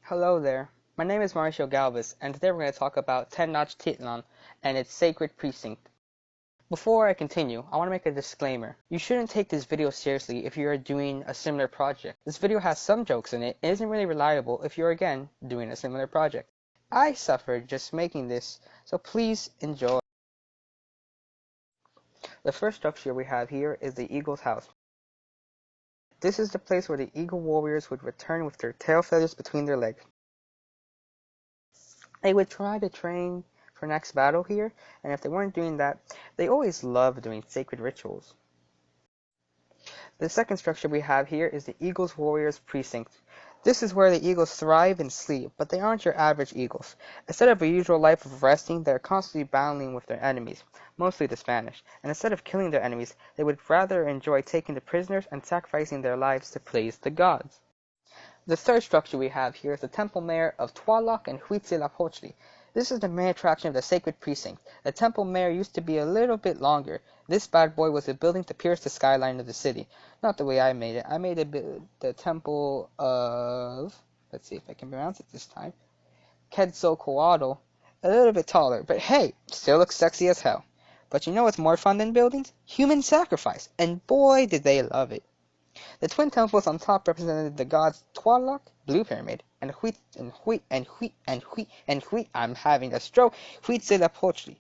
Hello there, my name is Mauricio Galvez, and today we're going to talk about Tenochtitlan and its sacred precinct. Before I continue, I want to make a disclaimer. You shouldn't take this video seriously if you are doing a similar project. This video has some jokes in it and isn't really reliable if you're again doing a similar project. I suffered just making this, so please enjoy. The first structure we have here is the Eagle's House. This is the place where the Eagle warriors would return with their tail feathers between their legs. They would try to train for next battle here, and if they weren't doing that, they always loved doing sacred rituals. The second structure we have here is the Eagles Warriors Precinct. This is where the eagles thrive and sleep, but they aren't your average eagles. Instead of a usual life of resting, they are constantly battling with their enemies, mostly the Spanish, and instead of killing their enemies, they would rather enjoy taking the prisoners and sacrificing their lives to please the gods. The third structure we have here is the Temple Mayor of Tualac and Huitzilopochtli. This is the main attraction of the sacred precinct. The Temple Mayor used to be a little bit longer. This bad boy was a building to pierce the skyline of the city. Not the way I made it. I made the Temple of, let's see if I can pronounce it this time, Quetzalcoatl, a little bit taller, but hey, still looks sexy as hell. But you know what's more fun than buildings? Human sacrifice, and boy did they love it. The twin temples on top represented the gods Tualac, blue pyramid, and I'm having a stroke, Huitzilopochtli,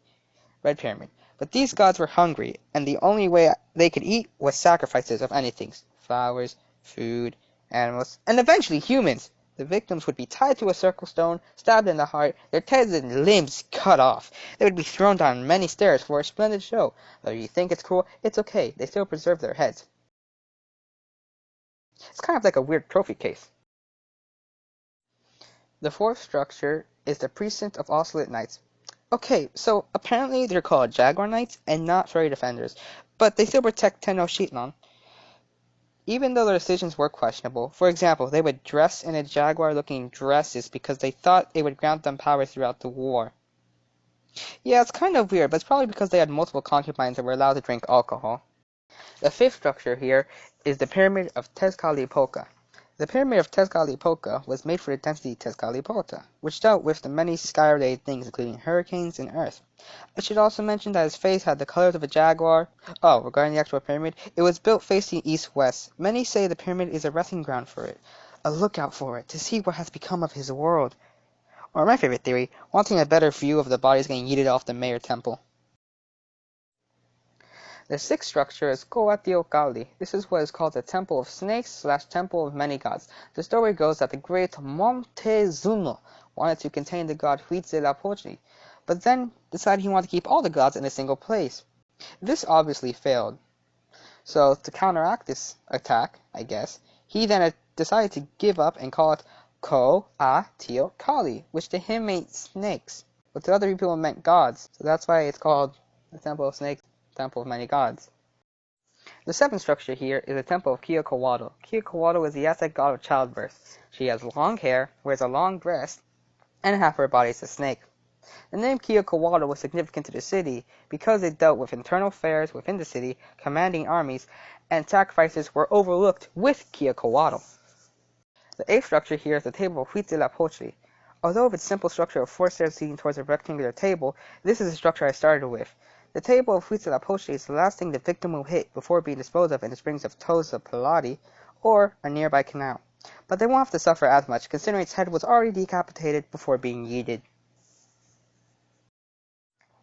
red pyramid. But these gods were hungry, and the only way they could eat was sacrifices of anything: flowers, food, animals, and eventually humans. The victims would be tied to a circle stone, stabbed in the heart, their heads and limbs cut off. They would be thrown down many stairs for a splendid show. Though you think it's cruel, it's okay. They still preserve their heads. It's kind of like a weird trophy case. The fourth structure is the Precinct of Ocelot Knights. Okay, so apparently they're called Jaguar Knights and not Fairy Defenders, but they still protect Tenochtitlan. Even though their decisions were questionable, for example, they would dress in a jaguar-looking dresses because they thought it would grant them power throughout the war. Yeah, it's kind of weird, but it's probably because they had multiple concubines that were allowed to drink alcohol. The fifth structure here is the Pyramid of Tezcatlipoca. The Pyramid of Tezcatlipoca was made for the entity Tezcatlipoca, which dealt with the many sky-related things including hurricanes and earth. I should also mention that his face had the colors of a jaguar. Oh, regarding the actual pyramid, it was built facing east-west. Many say the pyramid is a resting ground for it, a lookout for it, to see what has become of his world. Or my favorite theory, wanting a better view of the bodies getting yeeted off the mayor temple. The sixth structure is Coatlicue. This is what is called the Temple of Snakes / Temple of Many Gods. The story goes that the great Montezuma wanted to contain the god Huitzilopochtli, but then decided he wanted to keep all the gods in a single place. This obviously failed. So to counteract this attack, I guess, he then decided to give up and call it Coatlicue, which to him meant snakes, but to other people meant gods. So that's why it's called the Temple of Snakes, Temple of Many Gods. The seventh structure here is the Temple of Quetzalcoatl. Quetzalcoatl is the Aztec god of childbirth. She has long hair, wears a long dress, and half her body is a snake. The name Quetzalcoatl was significant to the city because it dealt with internal affairs within the city, commanding armies, and sacrifices were overlooked with Quetzalcoatl. The eighth structure here is the Table of Huitzilopochtli. Although of its simple structure of 4 stairs leading towards a rectangular table, this is the structure I started with. The Table of Huitzilopochtli is the last thing the victim will hit before being disposed of in the springs of Toza Pilati or a nearby canal. But they won't have to suffer as much, considering its head was already decapitated before being yeeted.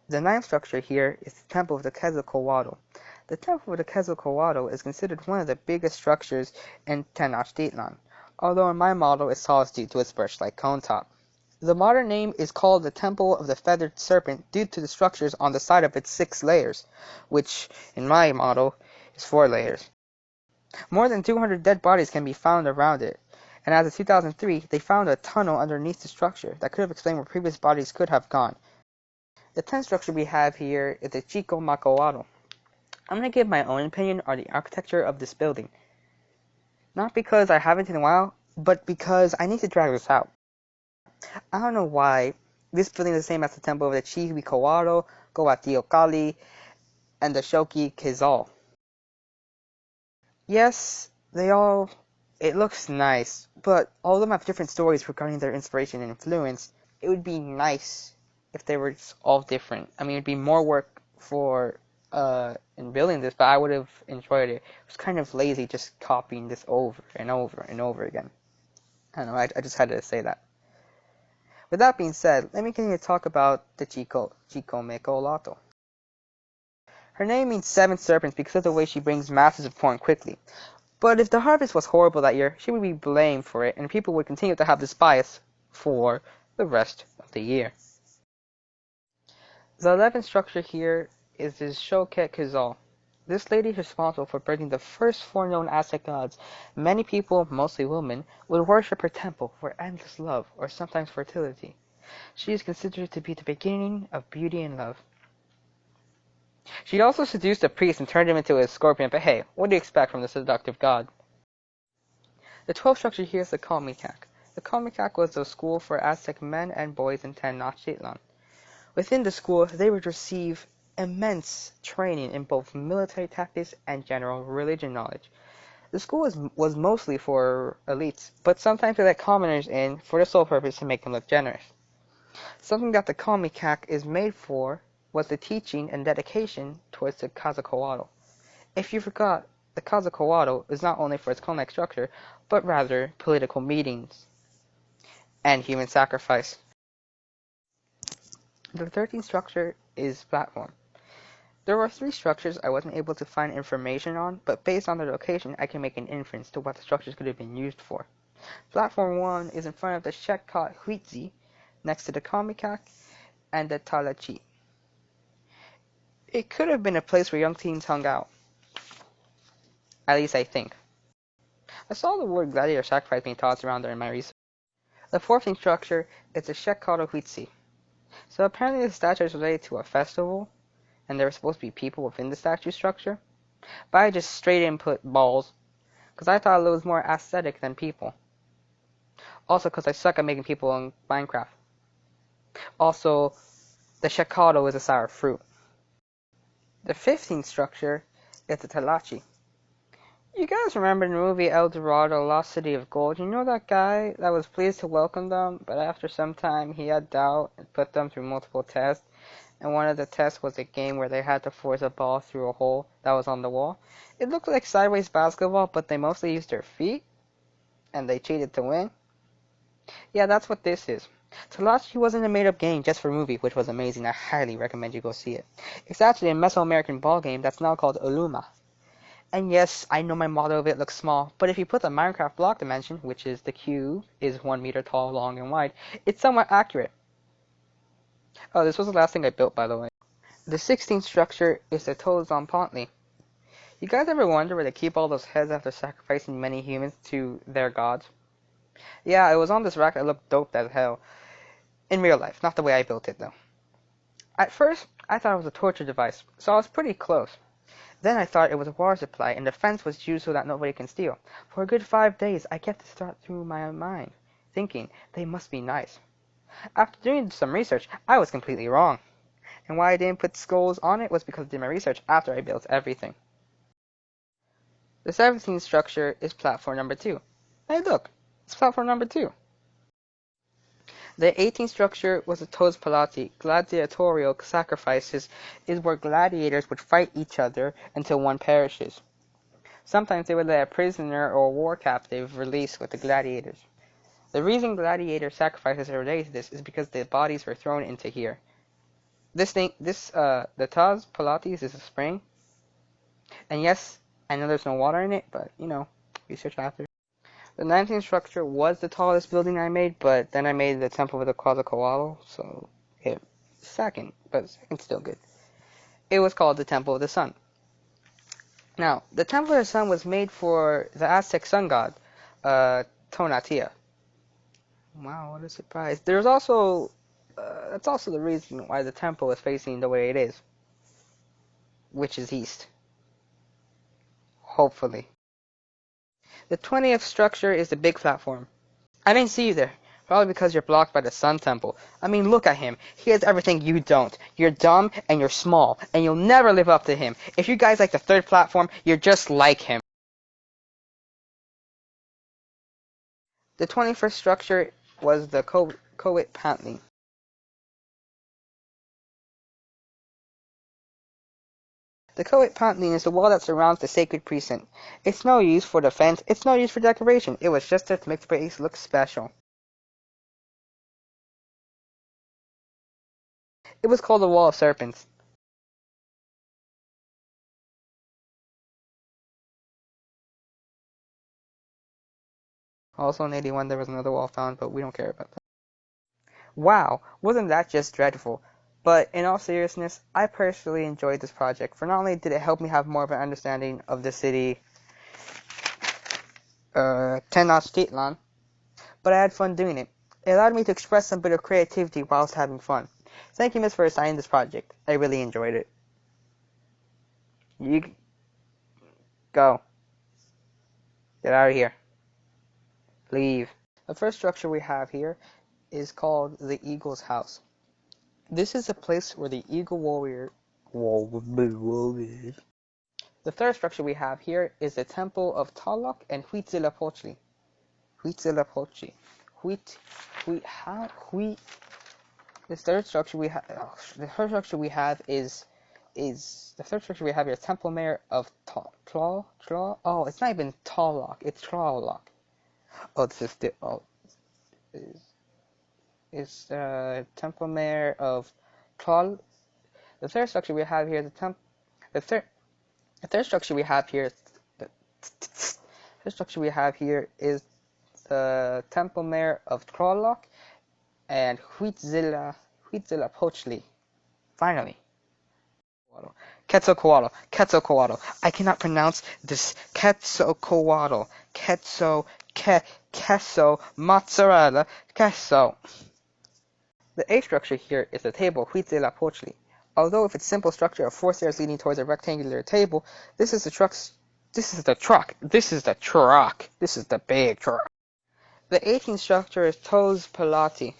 The ninth structure here is the Temple of the Quetzalcoatl. The Temple of the Quetzalcoatl is considered one of the biggest structures in Tenochtitlan, although in my model it's tallest due to its birch-like cone top. The modern name is called the Temple of the Feathered Serpent due to the structures on the side of its 6 layers, which, in my model, is 4 layers. More than 200 dead bodies can be found around it, and as of 2003, they found a tunnel underneath the structure that could have explained where previous bodies could have gone. The 10th structure we have here is the Chicomacoatl. I'm going to give my own opinion on the architecture of this building. Not because I haven't in a while, but because I need to drag this out. I don't know why this building is the same as the temple of the Chihuicoatl, Coatlicue, and the Xochiquetzal. Yes, they all It looks nice, but all of them have different stories regarding their inspiration and influence. It would be nice if they were just all different. I mean, it'd be more work for in building this, but I would have enjoyed it. It was kind of lazy just copying this over and over and over again. I don't know, I just had to say that. With that being said, let me continue to talk about the Chicomecolato. Her name means seven serpents because of the way she brings masses of corn quickly. But if the harvest was horrible that year, she would be blamed for it, and people would continue to have this bias for the rest of the year. The 11th structure here is the Xochiquetzal. This lady is responsible for birthing the first four known Aztec gods. Many people, mostly women, would worship her temple for endless love or sometimes fertility. She is considered to be the beginning of beauty and love. She also seduced a priest and turned him into a scorpion, but hey, what do you expect from the seductive god? The 12th structure here is the Calmecac. The Calmecac was a school for Aztec men and boys in Tenochtitlan. Within the school, they would receive immense training in both military tactics and general religion knowledge. The school was mostly for elites, but sometimes they let commoners in for the sole purpose to make them look generous. Something that the Calmecac is made for was the teaching and dedication towards the Quetzalcoatl. If you forgot, the Quetzalcoatl is not only for its Calmec structure, but rather political meetings and human sacrifice. The 13th structure is platform. There were three structures I wasn't able to find information on, but based on their location, I can make an inference to what the structures could have been used for. Platform 1 is in front of the Tenochtitlan, next to the Calmecac and the Talachi. It could have been a place where young teens hung out. At least I think. I saw the word gladiator sacrifice being tossed around there in my research. The 14th structure is the Tenochtitlan. So apparently the statue is related to a festival, and there were supposed to be people within the statue structure. But I just straight in put balls, because I thought it was more aesthetic than people. Also because I suck at making people in Minecraft. Also, the Shakado is a sour fruit. The 15th structure is the Talachi. You guys remember the movie El Dorado, Lost City of Gold? You know that guy that was pleased to welcome them, but after some time he had doubt and put them through multiple tests, and one of the tests was a game where they had to force a ball through a hole that was on the wall. It looked like sideways basketball, but they mostly used their feet, and they cheated to win. Yeah, that's what this is. Talachi wasn't a made-up game just for a movie, which was amazing. I highly recommend you go see it. It's actually a Mesoamerican ball game that's now called Uluma. And yes, I know my model of it looks small, but if you put the Minecraft block dimension, which is the cube, is 1 meter tall, long, and wide, it's somewhat accurate. Oh, this was the last thing I built, by the way. The 16th structure is the Tenochtitlan-Sacred. You guys ever wonder where they keep all those heads after sacrificing many humans to their gods? Yeah, it was on this rack that looked dope as hell. In real life, not the way I built it, though. At first, I thought it was a torture device, so I was pretty close. Then I thought it was a water supply, and the fence was used so that nobody can steal. For a good 5 days, I kept this thought through my mind, thinking they must be nice. After doing some research, I was completely wrong. And why I didn't put skulls on it was because I did my research after I built everything. The 17th structure is platform number 2. Hey look, it's platform number 2. The 18th structure was the Tos Palati. Gladiatorial sacrifices is where gladiators would fight each other until one perishes. Sometimes they would let a prisoner or a war captive release with the gladiators. The reason gladiator sacrifices are related to this is because the bodies were thrown into here. The Tos Pilates is a spring. And yes, I know there's no water in it, but, research after. The 19th structure was the tallest building I made, but then I made the Temple of the Quetzalcoatl, so second, but second's still good. It was called the Temple of the Sun. Now, the Temple of the Sun was made for the Aztec sun god, Tonatiuh. Wow, what a surprise. There's also, that's also the reason why the temple is facing the way it is, which is east. Hopefully. The 20th structure is the big platform. I didn't see you there. Probably because you're blocked by the Sun Temple. I mean, look at him. He has everything you don't. You're dumb and you're small, and you'll never live up to him. If you guys like the third platform, you're just like him. The 21st structure was the Tenochtitlan. The Tenochtitlan is the wall that surrounds the sacred precinct. It's no use for defense, it's no use for decoration. It was just there to make the place look special. It was called the Wall of Serpents. Also in 81 there was another wall found, but we don't care about that. Wow, wasn't that just dreadful? But in all seriousness, I personally enjoyed this project, for not only did it help me have more of an understanding of the city Tenochtitlan, but I had fun doing it. It allowed me to express some bit of creativity whilst having fun. Thank you, Miss, for assigning this project. I really enjoyed it. You go. Get out of here. Leave. The first structure we have here is called the Eagle's House. This is a place where the Eagle Warrior. The third structure we have here is the Temple of Tlaloc and Huitzilopochtli. Huitzilopochtli. The third structure we have. The third structure we have is the third structure we have here. Temple Mayor of Oh, it's not even Tlaloc. It's Tlaloc. Oh, this is the is Temple Mayor of Tlal. The third structure we have here is the third structure we have here. The third structure we have here is the Temple Mayor of Tlaloc and Huitzilopochtli. Finally. Quetzalcoatl. I cannot pronounce this. Quetzalcoatl. Queso, mozzarella, queso. The eighth structure here is the table Huitzilopochtli. Although with its simple structure of 4 stairs leading towards a rectangular table, this is the big truck. The 18th structure is Tos Pilati.